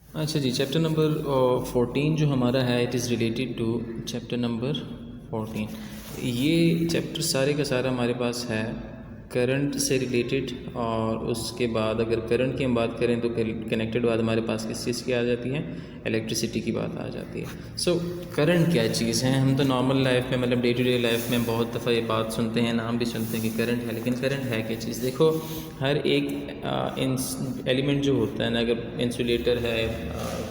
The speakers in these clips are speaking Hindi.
अच्छा जी, चैप्टर नंबर 14 जो हमारा है, it is related to chapter number 14। ये चैप्टर सारे का सारा हमारे पास है करंट से रिलेटेड, और उसके बाद अगर करंट की हम बात करें तो कनेक्टेड बाद हमारे पास किस चीज़ की आ जाती है, इलेक्ट्रिसिटी की बात आ जाती है। सो करंट क्या चीज़ है? हम तो नॉर्मल लाइफ में, मतलब डे टू डे लाइफ में बहुत दफ़ा ये बात सुनते हैं, नाम भी सुनते हैं कि करंट है, लेकिन करंट है क्या चीज़? देखो, हर एक एलिमेंट जो होता है ना, अगर इंसुलेटर है,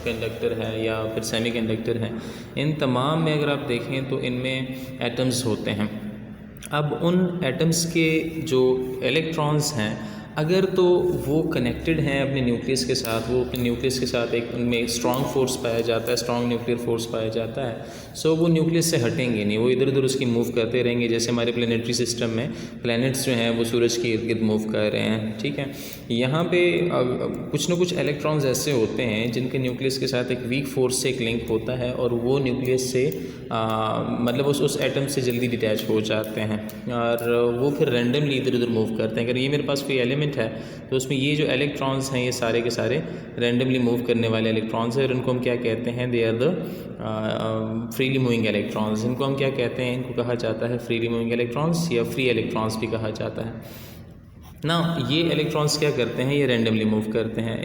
कंडक्टर है या फिर सेमी कंडक्टर है, इन तमाम में अगर आप देखें तो इनमें एटम्स होते हैं। अब उन एटम्स के जो इलेक्ट्रॉन्स हैं, अगर तो वो कनेक्टेड हैं अपने न्यूक्लियस के साथ, वो अपने न्यूक्लियस के साथ एक उनमें स्ट्रॉन्ग फोर्स पाया जाता है, स्ट्रॉन्ग न्यूक्लियर फोर्स पाया जाता है, सो वो न्यूक्लियस से हटेंगे नहीं, वो इधर उधर उसकी मूव करते रहेंगे। जैसे हमारे प्लानिटरी सिस्टम में प्लैनेट्स जो हैं वो सूरज के इर्द गिर्द मूव कर रहे हैं, ठीक है। यहाँ पे कुछ ना कुछ इलेक्ट्रॉन्स ऐसे होते हैं जिनके न्यूक्लियस के साथ एक वीक फोर्स से एक लिंक होता है, और वो न्यूक्लियस से मतलब उस एटम से जल्दी डिटैच हो जाते हैं, और वो फिर रैंडमली इधर उधर मूव करते हैं। अगर ये मेरे पास कोई एलिमेंट है तो उसमें ये जो इलेक्ट्रॉन्स हैं, ये सारे के सारे रैंडमली मूव करने वाले इलेक्ट्रॉन्स हैं, और इनको हम क्या कहते हैं? They are the freely moving electrons. इनको हम क्या कहते हैं? इनको कहा जाता है फ्रीली मूविंग इलेक्ट्रॉन्स, या फ्री इलेक्ट्रॉन्स भी कहा जाता है ना। ये इलेक्ट्रॉन्स क्या करते हैं? ये रैंडमली मूव करते हैं,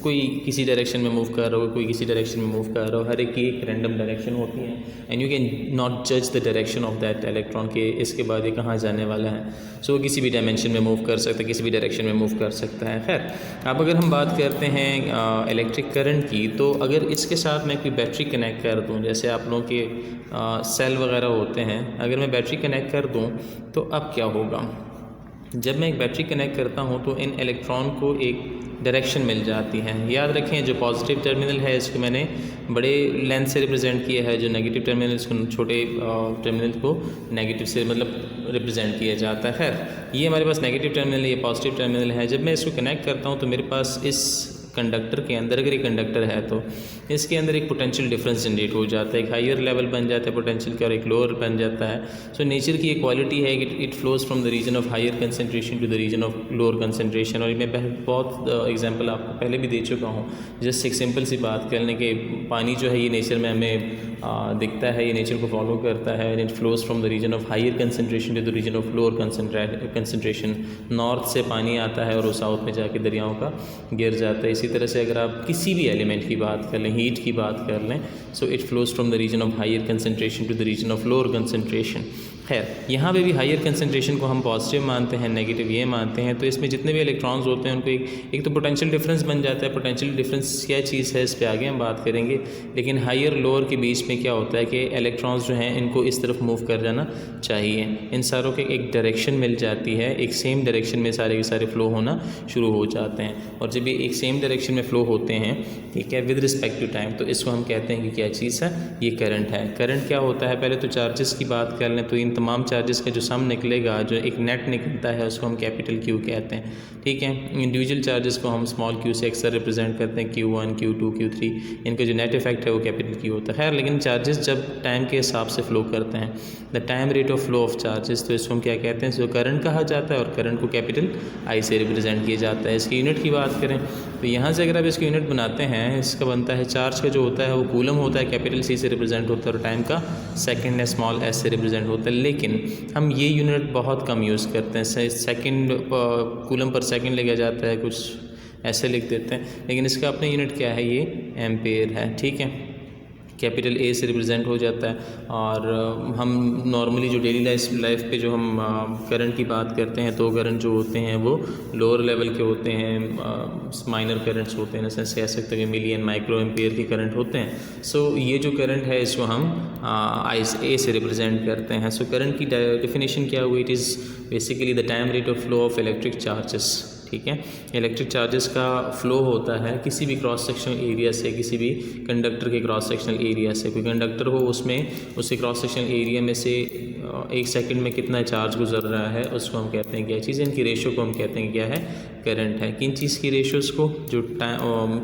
कोई किसी डायरेक्शन में मूव कर रहा हो, कोई किसी डायरेक्शन में मूव कर रहा हो, हर एक की एक रैंडम डायरेक्शन होती है, एंड यू कैन नॉट जज the direction of that electron के इसके बाद ये कहाँ जाने वाला है। सो वो किसी भी डायमेंशन में मूव कर सकता है, किसी भी डायरेक्शन में मूव कर सकता है। खैर, अब अगर हम बात करते हैं इलेक्ट्रिक करंट की, तो अगर इसके साथ मैं कोई बैटरी कनेक्ट कर दूँ, जैसे आप लोगों के सेल वगैरह होते हैं, अगर मैं बैटरी कनेक्ट कर दूँ तो अब क्या होगा? जब मैं एक बैटरी कनेक्ट करता हूँ तो इन इलेक्ट्रॉन को एक डायरेक्शन मिल जाती है। याद रखें, जो पॉजिटिव टर्मिनल है इसको मैंने बड़े लेंथ से रिप्रेजेंट किया है, जो नेगेटिव टर्मिनल इसको छोटे टर्मिनल को नेगेटिव से मतलब रिप्रेजेंट किया जाता है। खैर, ये हमारे पास नेगेटिव टर्मिनल है, ये पॉजिटिव टर्मिनल है। जब मैं इसको कनेक्ट करता हूँ तो मेरे पास इस कंडक्टर के अंदर, अगर ये कंडक्टर है तो इसके अंदर एक पोटेंशियल डिफरेंस जनरेट हो जाता है, एक हायर लेवल बन जाता है पोटेंशियल का और एक लोअर बन जाता है। सो नेचर की एक क्वालिटी है कि it flows from the region of higher concentration to the region of lower concentration. और मैं बहुत एग्जांपल आपको पहले भी दे चुका हूँ। जस्ट एक सिंपल सी बात करने के, पानी जो है ये नेचर में हमें दिखता है, ये नेचर को फॉलो करता है, and it flows from the region of higher concentration to the region of lower concentration. North से पानी आता है और वो साउथ में जाके दरियाओं का गिर जाता है। इसी तरह से अगर आप किसी भी एलिमेंट की बात कर लें, हीट की बात कर लें, so it flows from the region of higher concentration to the region of lower concentration. खैर, यहाँ पे भी हायर कंसंट्रेशन को हम पॉजिटिव मानते हैं, नेगेटिव ये मानते हैं। तो इसमें जितने भी इलेक्ट्रॉन्स होते हैं उनको एक तो पोटेंशियल डिफरेंस बन जाता है। पोटेंशियल डिफरेंस क्या चीज़ है, इस पे आगे हम बात करेंगे। लेकिन हायर लोअर के बीच में क्या होता है कि इलेक्ट्रॉन्स जो हैं इनको इस तरफ मूव कर जाना चाहिए, इन सारों के एक डायरेक्शन मिल जाती है, एक सेम डायरेक्शन में सारे के सारे फ्लो होना शुरू हो जाते हैं। और जब ये एक सेम डायरेक्शन में फ्लो होते हैं, ठीक है, विद रिस्पेक्ट टू टाइम, तो इसको हम कहते हैं कि क्या चीज़ है? ये करंट है। करंट क्या होता है? पहले तो चार्जेस की बात कर लें, तो इन तमाम चार्जेस का जो सम निकलेगा, जो एक नेट निकलता है, उसको हम कैपिटल क्यू कहते हैं, ठीक है। इंडिविजुअल चार्जेस को हम स्मॉल क्यू से अक्सर रिप्रेजेंट करते हैं, Q1 Q2 Q3, इनका जो नेट इफेक्ट है वो कैपिटल क्यू होता है। खैर, लेकिन चार्जेस जब टाइम के हिसाब से फ्लो करते हैं, the time rate of flow of charges, तो इसको हम क्या कहते हैं? इसको करंट कहा जाता है, और करंट को कैपिटल आई से रिप्रेजेंट किया जाता है। इसकी यूनिट की बात करें तो यहाँ से अगर आप इसकी यूनिट बनाते हैं, इसका बनता है, चार्ज का जो होता है वो कूलम होता है, कैपिटल C से रिप्रेजेंट होता है, और टाइम का सेकंड है, स्मॉल s से रिप्रेजेंट होता है। लेकिन हम ये यूनिट बहुत कम यूज़ करते हैं। सेकंड, कूलम पर सेकंड लिखा जाता है, कुछ ऐसे लिख देते हैं, लेकिन इसका अपना यूनिट क्या है? ये एम्पेयर है, ठीक है। कैपिटल A से रिप्रेजेंट हो जाता है। और हम नॉर्मली जो डेली लाइफ पे जो हम करंट की बात करते हैं, तो करंट जो होते हैं वो लोअर लेवल के होते हैं, माइनर करंट्स होते हैं, जैसे कह सकते हैं कि मिलियन माइक्रो एम्पेयर के करंट होते हैं। सो ये जो करंट है इसको हम A से रिप्रेजेंट करते हैं। सो करंट की डेफिनेशन क्या हुई? It is basically the time rate of flow of electric charges, ठीक है। इलेक्ट्रिक चार्जेस का फ्लो होता है किसी भी क्रॉस सेक्शनल एरिया से, किसी भी कंडक्टर के क्रॉस सेक्शनल एरिया से। कोई कंडक्टर हो, उसमें उसके क्रॉस सेक्शनल एरिया में से 1 सेकंड में कितना चार्ज गुजर रहा है उसको हम कहते हैं क्या चीज़, इनकी रेशो को हम कहते हैं क्या है, करंट है। किन चीज़ की रेशोज़ को, जो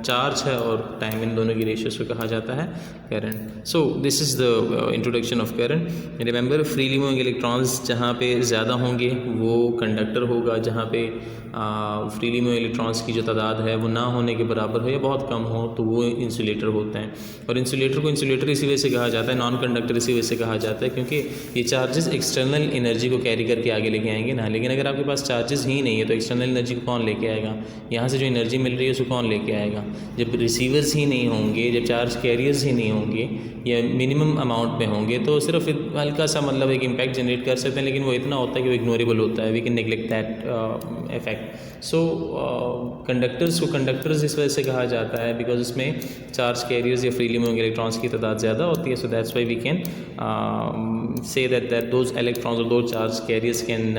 चार्ज है और टाइम, इन दोनों की रेशोज़ को कहा जाता है current. So this is the introduction of current. Remember, freely moving electrons जहाँ पे ज़्यादा होंगे वो कंडक्टर होगा, जहाँ पे फ्रीली मूविंग इलेक्ट्रॉन्स की जो तादाद है वो ना होने के बराबर हो या बहुत कम हो तो वो इंसुलेटर होते हैं। और इंसुलेटर को इंसुलेटर इसी वजह से कहा जाता है, नॉन कंडक्टर इसी वजह से कहा जाता है क्योंकि ये चार्जेस एक्सटर्नल एनर्जी को कैरी करके आगे लेके आएंगे ना। लेकिन अगर आपके पास चार्जेस ही नहीं है तो एक्सटर्नल एनर्जी को कौन लेके आएगा, यहाँ से जो एनर्जी मिल रही है उसको कौन लेके आएगा। जब रिसीवर्स ही नहीं होंगे, जब चार्ज कैरियर्स ही नहीं होंगे या मिनिमम अमाउंट में होंगे तो सिर्फ हल्का सा मतलब एक इम्पैक्ट जनरेट कर सकते हैं, लेकिन वो इतना होता है कि वो इग्नोरेबल होता है, we can neglect that effect. So conductors को कंडक्टर्स इस वजह से कहा जाता है बिकॉज इसमें चार्ज कैरियर्स या फ्रीली मूविंग इलेक्ट्रॉन्स की तादाद ज़्यादा होती है। So that's why we can say that those electrons or those charge carriers can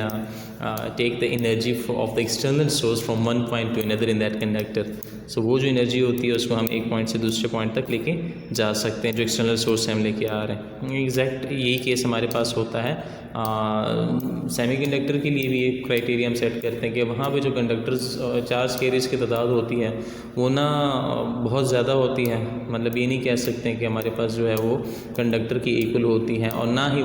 take the energy of the external source from one point to another in that conductor. So वो जो एनर्जी होती है उसको हम एक पॉइंट से दूसरे पॉइंट तक लेके जा सकते हैं, जो एक्सटर्नल सोर्स से हम लेके आ रहे हैं। एग्जैक्ट यही केस हमारे पास होता है। सेमीकंडक्टर के लिए भी एक क्राइटेरिया हम सेट करते हैं कि वहाँ पे जो कंडक्टर्स चार्ज कैरियर्स की तादाद होती है वो ना बहुत ज़्यादा होती है, मतलब ये नहीं कह सकते हैं कि हमारे पास जो है वो कंडक्टर की इक्वल होती है, और ना ही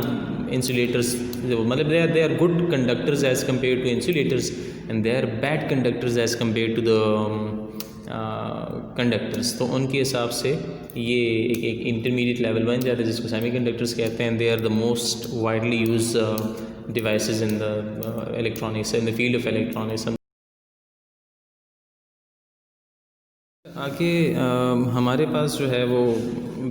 इंसुलेटर्स मतलब they are good conductors as compare to insulators and they are bad conductors as compare to the conductors. तो उनके हिसाब से ये एक इंटरमीडिएट लेवल बन जाता है जिसको सेमीकंडक्टर्स कहते हैं। They are the most widely use devices in the electronics, in the field of electronics. आगे हमारे पास जो है वो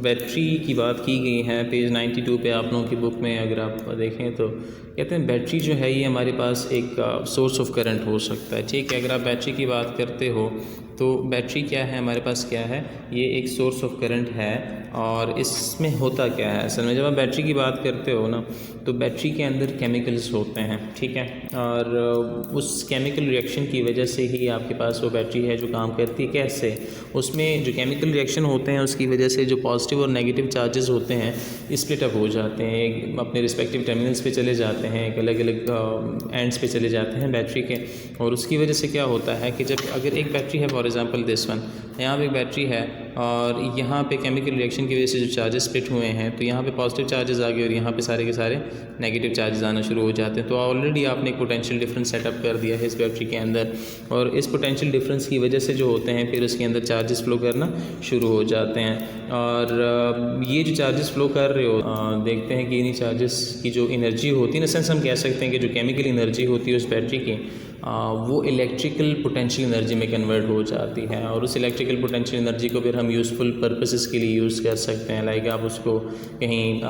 बैटरी की बात की गई है पेज 92 पे आप लोगों की बुक में। अगर आप देखें तो कहते हैं बैटरी जो है ये हमारे पास एक सोर्स ऑफ करंट हो सकता है। ठीक है, अगर आप बैटरी की बात करते हो तो बैटरी क्या है, हमारे पास क्या है, ये एक सोर्स ऑफ करंट है। और इसमें होता क्या है असल में, जब आप बैटरी की बात करते हो ना तो बैटरी के अंदर केमिकल्स होते हैं, ठीक है, और उस केमिकल रिएक्शन की वजह से ही आपके पास वो बैटरी है जो काम करती है। कैसे, उसमें जो केमिकल रिएक्शन होते हैं उसकी वजह से जो पॉजिटिव और नेगेटिव चार्जेस होते हैं स्प्लिट अप हो जाते हैं, अपने रिस्पेक्टिव टर्मिनल्स पे चले जाते हैं, एक अलग अलग एंड्स पे चले जाते हैं बैटरी के। और उसकी वजह से क्या होता है कि जब अगर एक बैटरी है, फॉर एग्जांपल दिस वन, यहाँ पे एक बैटरी है और यहाँ पे केमिकल रिएक्शन की वजह से जो चार्जेस स्प्लिट हुए हैं तो यहाँ पे पॉजिटिव चार्जेस आ गए और यहाँ पे सारे के सारे नेगेटिव चार्जेस आना शुरू हो जाते हैं। तो ऑलरेडी आपने एक पोटेंशियल डिफरेंस सेटअप कर दिया है इस बैटरी के अंदर, और इस पोटेंशियल डिफरेंस की वजह से जो होते हैं फिर उसके अंदर चार्जेस फ्लो करना शुरू हो जाते हैं। और ये जो चार्जेस फ्लो कर रहे हो देखते हैं कि इन्हीं चार्जेस की जो एनर्जी होती है, इन सेंस हम कह सकते हैं कि जो केमिकल एनर्जी होती है उस बैटरी की वो इलेक्ट्रिकल पोटेंशियल एनर्जी में कन्वर्ट हो जाती है। और उस इलेक्ट्रिकल पोटेंशियल एनर्जी को फिर हम यूज़फुल पर्पसेस के लिए यूज़ कर सकते हैं। लाइक आप उसको कहीं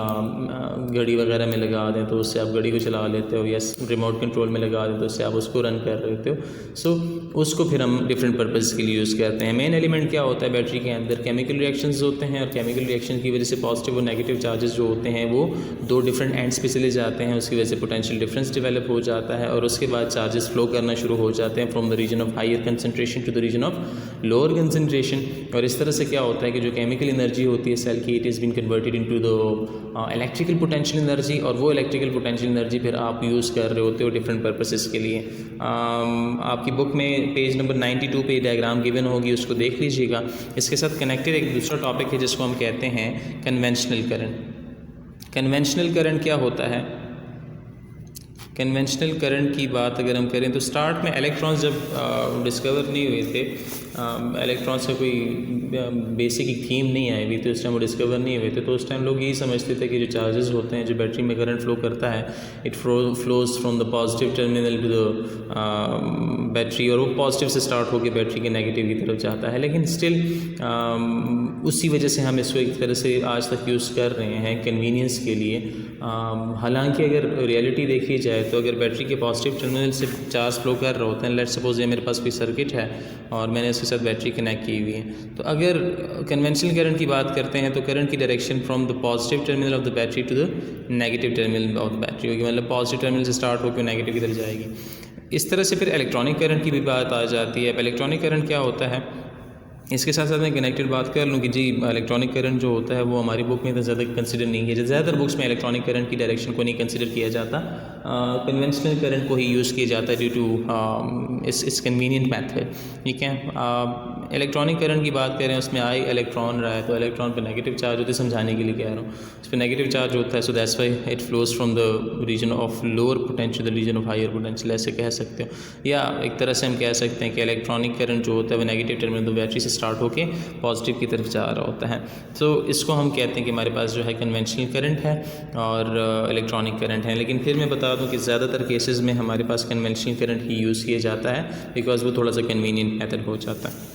घड़ी वगैरह में लगा दें तो उससे आप घड़ी को चला लेते हो, या रिमोट कंट्रोल में लगा दें तो उससे आप उसको रन कर लेते हो। सो उसको फिर हम डिफरेंट पर्पस के लिए यूज़ करते हैं। मेन एलिमेंट क्या होता है बैटरी के अंदर, केमिकल रिएक्शंस होते हैं, और केमिकल रिएक्शन की वजह से पॉजिटिव और नेगेटिव चार्जेस जो होते हैं वो दो डिफरेंट एंड्स पे चले जाते हैं, उसकी वजह से पोटेंशियल डिफरेंस डेवलप हो जाता है और उसके बाद चार्जेस फ्लो करना शुरू हो जाते हैं from the region of higher concentration to the region of lower concentration. और इस तरह से क्या होता है कि जो केमिकल एनर्जी होती है सेल की, it is been converted into the electrical potential energy, और वो इलेक्ट्रिकल पोटेंशियल एनर्जी फिर आप यूज़ कर रहे होते हो डिफरेंट पर्पसेस के लिए। आपकी बुक में पेज नंबर 92 पे डायग्राम गिवन होगी, उसको देख लीजिएगा। इसके साथ कनेक्टेड एक दूसरा टॉपिक है जिसको हम कहते हैं कन्वेंशनल करंट। कन्वेंशनल करंट क्या होता है? कन्वेंशनल करंट की बात अगर हम करें तो स्टार्ट में इलेक्ट्रॉन्स जब डिस्कवर नहीं हुए थे, इलेक्ट्रॉन्स का कोई बेसिक एक थीम नहीं आई हुई थी, उस टाइम वो डिस्कवर नहीं हुए थे, तो उस टाइम लोग यही समझते थे कि जो चार्जेस होते हैं, जो बैटरी में करंट फ्लो करता है, it flows from the positive terminal to the battery, और वो पॉजिटिव से स्टार्ट होकर बैटरी के नेगेटिव की तरफ जाता है। लेकिन स्टिल उसी वजह से हम इसको एक तरह से आज तक यूज़ कर रहे हैं कन्वीनियंस के लिए। हालांकि अगर रियलिटी देखी जाए तो अगर बैटरी के पॉजिटिव टर्मिनल से चार्ज फ्लो कर रहे होते हैं, लेट्स सपोज ये मेरे पास कोई सर्किट है और मैंने इसके साथ बैटरी कनेक्ट की हुई है, तो अगर कन्वेंशनल करंट की बात करते हैं तो करंट की direction from the positive terminal of the battery to the negative terminal of the battery होगी, मतलब पॉजिटिव टर्मिनल से स्टार्ट होकर नेगेटिव की तरफ जाएगी। इस तरह से फिर इलेक्ट्रॉनिक करंट की भी बात आ जाती है। अब इलेक्ट्रॉनिक करंट क्या होता है? इसके साथ साथ मैं कनेक्टेड बात कर लूँ कि जी इलेक्ट्रॉनिक करंट जो होता है वो हमारी बुक में तो ज़्यादा कंसिडर नहीं किया जाता। ज़्यादातर बुक्स में इलेक्ट्रॉनिक करंट की डायरेक्शन को नहीं कंसिडर किया जाता, कन्वेंशनल करंट को ही यूज़ किया जाता है ड्यू टू इस कन्वीनियंट मैथड। ठीक है, इलेक्ट्रॉनिक करंट की बात करें उसमें आई इलेक्ट्रॉन रहा है तो इलेक्ट्रॉन पर नेगेटिव चार्ज होता है, समझाने के लिए कह रहा हूँ, उस पर नेगेटिव चार्ज होता है, so that's why it flows from the region of lower potential the region of higher potential, ऐसे कह सकते हो। या एक तरह से हम कह सकते हैं कि इलेक्ट्रॉनिक करंट जो होता है वो नेगेटिव टर्मिनल तो बैटरी से स्टार्ट होके पॉजिटिव की तरफ जा रहा होता है। तो इसको हम कहते हैं कि हमारे पास जो है कन्वेंशनल करंट है और इलेक्ट्रॉनिक करंट है। लेकिन फिर मैं बता दूं कि ज़्यादातर केसेस में हमारे पास कन्वेंशनल करंट ही यूज़ किया जाता है बिकॉज वो थोड़ा सा कन्वीनियंट मेथड हो जाता है।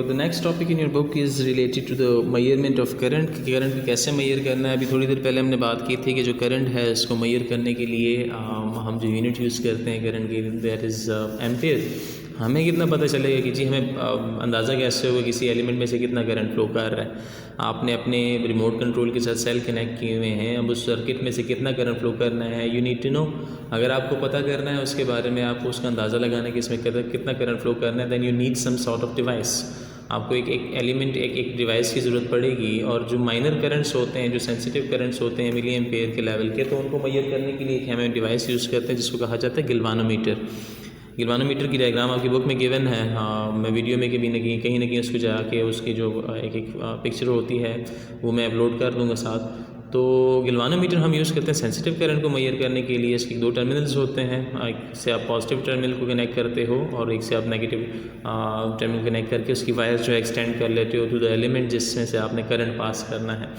The next topic in your book is related to the measurement of current, कि करंट को कैसे मेजर करना है। अभी थोड़ी देर पहले हमने बात की थी कि जो करंट है उसको मेजर करने के लिए हम जो यूनिट यूज़ करते हैं करंट की, दैट इज़ एम्पेयर। हमें कितना पता चलेगा कि जी हमें अंदाज़ा कैसे होगा किसी एलिमेंट में से कितना करंट फ्लो कर रहा है। आपने अपने रिमोट कंट्रोल के साथ सेल कनेक्ट किए हुए हैं, अब उस सर्किट में से कितना करंट फ्लो करना है यू नीड टू नो। अगर आपको पता करना है उसके बारे में, आपको उसका अंदाज़ा लगाना है कि इसमें कितना करंट फ्लो करना है, then you need some sort of device. आपको एक एलिमेंट एक डिवाइस की ज़रूरत पड़ेगी। और जो माइनर करंट्स होते हैं, जो सेंसिटिव करंट्स होते हैं मिली एम्पेयर के लेवल के, तो उनको मेजर करने के लिए हम डिवाइस यूज़ करते हैं जिसको कहा जाता है गिल्वानोमीटर। गिल्वानोमीटर की डायग्राम आपकी बुक में गिवन है। हाँ, मैं वीडियो में कहीं ना कहीं उसको जाके उसकी जो एक पिक्चर होती है वो मैं अपलोड कर दूँगा साथ। तो गिल्वानोमीटर हम यूज़ करते हैं सेंसिटिव करंट को मेजर करने के लिए। इसके 2 टर्मिनल्स होते हैं, एक से आप पॉजिटिव टर्मिनल को कनेक्ट करते हो और एक से आप नेगेटिव टर्मिनल कनेक्ट करके उसकी वायर जो है एक्सटेंड कर लेते हो टू द एलिमेंट जिसमें से आपने करंट पास करना है।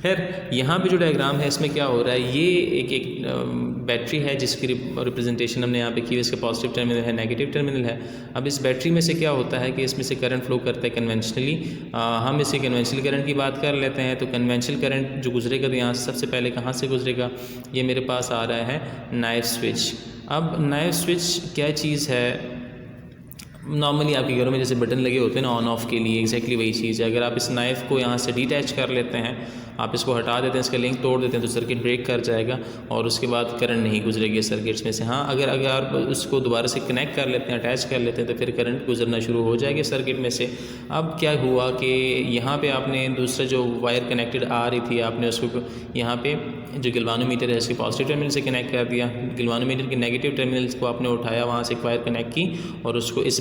खैर, यहाँ पे जो डायग्राम है इसमें क्या हो रहा है, ये एक बैटरी है जिसकी रिप्रेजेंटेशन हमने यहाँ पे की है। इसका पॉजिटिव टर्मिनल है, नेगेटिव टर्मिनल है। अब इस बैटरी में से क्या होता है कि इसमें से करंट फ्लो करता है कन्वेंशनली। हम इसे कन्वेंशनल करंट की बात कर लेते हैं। तो कन्वेंशनल करंट जो गुजरेगा तो यहाँ सबसे पहले कहाँ से गुजरेगा, ये मेरे पास आ रहा है नाइफ स्विच। अब नाइफ स्विच क्या चीज़ है, नॉर्मली आपके घरों में जैसे बटन लगे होते हैं ना ऑन ऑफ के लिए, एग्जैक्टली वही चीज़ है। अगर आप इस नाइफ़ को यहाँ से डिटैच कर लेते हैं, आप इसको हटा देते हैं, इसका लिंक तोड़ देते हैं, तो सर्किट ब्रेक कर जाएगा और उसके बाद करंट नहीं गुजरेगी सर्किट्स में से। हाँ, अगर आप उसको दोबारा से कनेक्ट कर लेते हैं, अटैच कर लेते हैं, तो फिर करंट गुजरना शुरू हो जाएगी सर्किट में से। अब क्या हुआ कि यहाँ पे आपने दूसरा जो वायर कनेक्टेड आ रही थी, आपने उसको यहाँ पे जो गिल्वानोमीटर है इसके पॉजिटिव टर्मिनल से कनेक्ट कर दिया। गिल्वानोमीटर के नेगेटिव टर्मिनल्स को आपने उठाया, वहाँ से एक वायर कनेक्ट की और उसको इस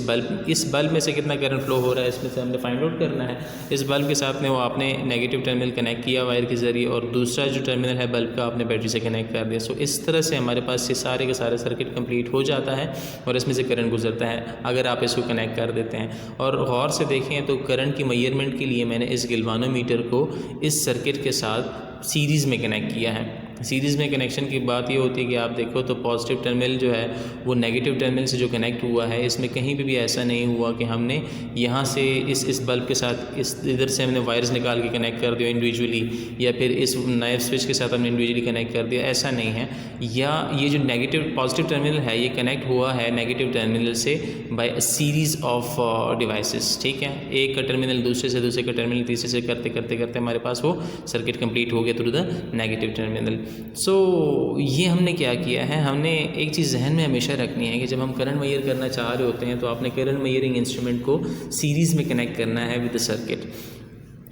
बल्ब में से कितना करंट फ्लो हो रहा है इसमें से हमने फाइंड आउट करना है। इस बल्ब के साथ में वो आपने नेगेटिव टर्मिनल कनेक्ट किया वायर के ज़रिए और दूसरा जो टर्मिनल है बल्ब का आपने बैटरी से कनेक्ट कर दिया। सो इस तरह से हमारे पास ये सारे के सारे सर्किट कंप्लीट हो जाता है और इसमें से करंट गुजरता है अगर आप इसको कनेक्ट कर देते हैं। और गौर से देखें तो करंट की मेजरमेंट के लिए मैंने इस गिल्वानोमीटर को इस सर्किट के साथ सीरीज़ में कनेक्ट किया है। सीरीज़ में कनेक्शन की बात ये होती है कि आप देखो तो पॉजिटिव टर्मिनल जो है वो नेगेटिव टर्मिनल से जो कनेक्ट हुआ है, इसमें कहीं पे भी ऐसा नहीं हुआ कि हमने यहाँ से इस बल्ब के साथ इधर से हमने वायर्स निकाल के कनेक्ट कर दिया इंडिविजुअली, या फिर इस नाइफ स्विच के साथ हमने इंडिविजुअली कनेक्ट कर दिया, ऐसा नहीं है। या ये जो नेगेटिव पॉजिटिव टर्मिनल है ये कनेक्ट हुआ है नेगेटिव टर्मिनल से by a series of devices. ठीक है, एक का टर्मिनल दूसरे से, दूसरे का टर्मिनल तीसरे से करते करते करते हमारे पास वो सर्किट कंप्लीट हो गया थ्रू द नेगेटिव टर्मिनल। सो ये हमने क्या किया है, हमने एक चीज़ जहन में हमेशा रखनी है कि जब हम करंट मेजर करना चाह रहे होते हैं तो आपने करंट मेजरिंग इंस्ट्रूमेंट को सीरीज़ में कनेक्ट करना है विद द सर्किट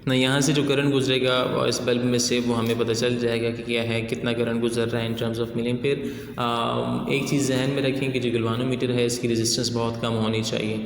ना। यहाँ से जो करंट गुजरेगा इस बल्ब में से वो हमें पता चल जाएगा कि क्या है, कितना करंट गुजर रहा है इन टर्म्स ऑफ मिलीएम्पेयर। एक चीज़ जहन में रखें कि जो गिल्वानोमीटर है इसकी रेजिस्टेंस बहुत कम होनी चाहिए।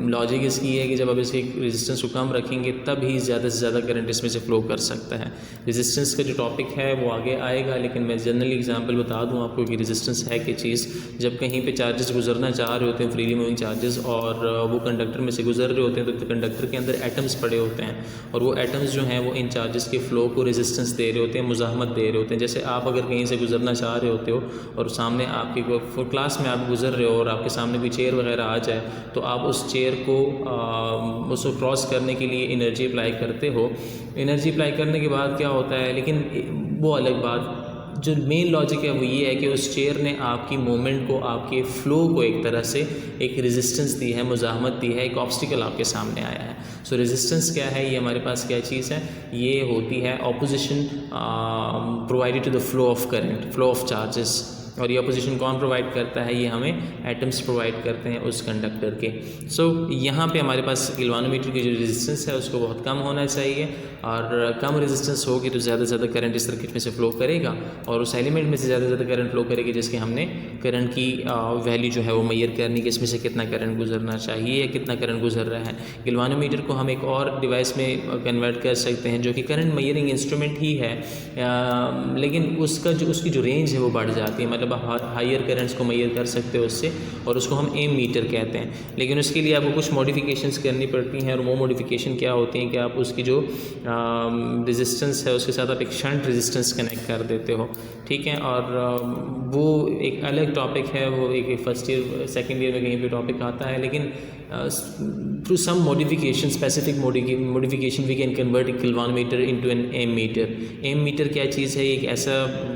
लॉजिक इसकी है कि जब आप इसके रेजिस्टेंस को कम रखेंगे तब ही ज़्यादा से ज़्यादा करंट इसमें से फ्लो कर सकता है। रेजिस्टेंस का जो टॉपिक है वो आगे आएगा, लेकिन मैं जनरली एग्जांपल बता दूं आपको कि रेजिस्टेंस है क्या चीज़। जब कहीं पे चार्जेस गुजरना चाह रहे होते हैं, फ्रीली मूविंग चार्जेस, और वो कंडक्टर में से गुजर रहे होते हैं, तो कंडक्टर के अंदर एटम्स पड़े होते हैं और वो एटम्स जो हैं वो इन चार्जेस के फ़्लो को रेजिस्टेंस दे रहे होते हैं, मुज़ाहमत दे रहे होते हैं। जैसे आप अगर कहीं से गुजरना चाह रहे होते हो और सामने आपके क्लास में आप गुजर रहे हो और आपके सामने कोई चेयर वगैरह आ जाए, तो आप उस चेयर को उसको क्रॉस करने के लिए एनर्जी अप्लाई करते हो। एनर्जी अप्लाई करने के बाद क्या होता है, लेकिन वो अलग बात, जो मेन लॉजिक है वो ये है कि उस चेयर ने आपकी मूवमेंट को, आपके फ़्लो को एक तरह से एक रेजिस्टेंस दी है, मुज़ाहमत दी है, एक ऑब्स्टिकल आपके सामने आया है। सो रेजिस्टेंस क्या है, ये हमारे पास क्या चीज़ है, ये होती है opposition provided to the flow of current, flow of charges. और ये अपोजिशन कौन प्रोवाइड करता है, ये हमें एटम्स प्रोवाइड करते हैं उस कंडक्टर के। सो यहाँ पे हमारे पास गैल्वानोमीटर की जो रेजिस्टेंस है उसको बहुत कम होना चाहिए, और कम रेजिस्टेंस होगी तो ज़्यादा से ज़्यादा करंट इस सर्किट में से फ़्लो करेगा, और उस एलिमेंट में से ज़्यादा से ज़्यादा करंट फ्लो करेगी जिसके हमने करंट की वैल्यू जो है वो मेजर करनी कि इसमें से कितना करंट गुजरना चाहिए या कितना करंट गुजर रहा है। गैल्वानोमीटर को हम एक और डिवाइस में कन्वर्ट कर सकते हैं जो कि करंट मेजरिंग इंस्ट्रूमेंट ही है, लेकिन उसकी जो रेंज है वो बढ़ जाती है, मतलब हायर करंट्स को मेजर कर सकते हो उससे, और उसको हम एम मीटर कहते हैं। लेकिन उसके लिए आपको कुछ मॉडिफिकेशंस करनी पड़ती हैं, और वो मॉडिफिकेशन क्या होती हैं कि आप उसकी जो रेजिस्टेंस है उसके साथ आप एक शंट रेजिस्टेंस कनेक्ट कर देते हो, ठीक है। और वो एक अलग टॉपिक है, वो एक फर्स्ट ईयर सेकेंड ईयर में कहीं पे टॉपिक आता है, लेकिन through some modification, specific modification we can convert galvanometer into an ammeter. Ammeter क्या चीज़ है, एक ऐसा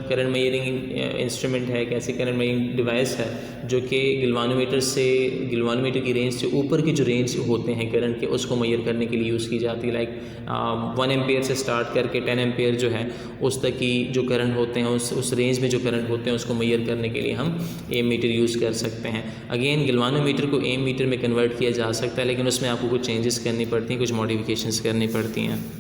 करंट मेजरिंग इंस्ट्रूमेंट है, एक ऐसी करंट मेजरिंग डिवाइस है जो कि गैल्वानोमीटर की रेंज से ऊपर की जो रेंज होते हैं करंट के, उसको मेजर करने के लिए यूज़ की जाती है। लाइक 1 एम्पेयर से स्टार्ट करके 10 एम्पेयर जो है उस तक की जो करंट होते हैं, उस रेंज में जो करंट होते हैं उसको मेजर करने के लिए हम एम मीटर यूज़ कर सकते हैं। अगेन गैल्वानोमीटर को एम मीटर में कन्वर्ट किया जा सकता है, लेकिन उसमें आपको कुछ चेंजेस करनी पड़ती हैं, कुछ मॉडिफिकेशंस करनी पड़ती हैं।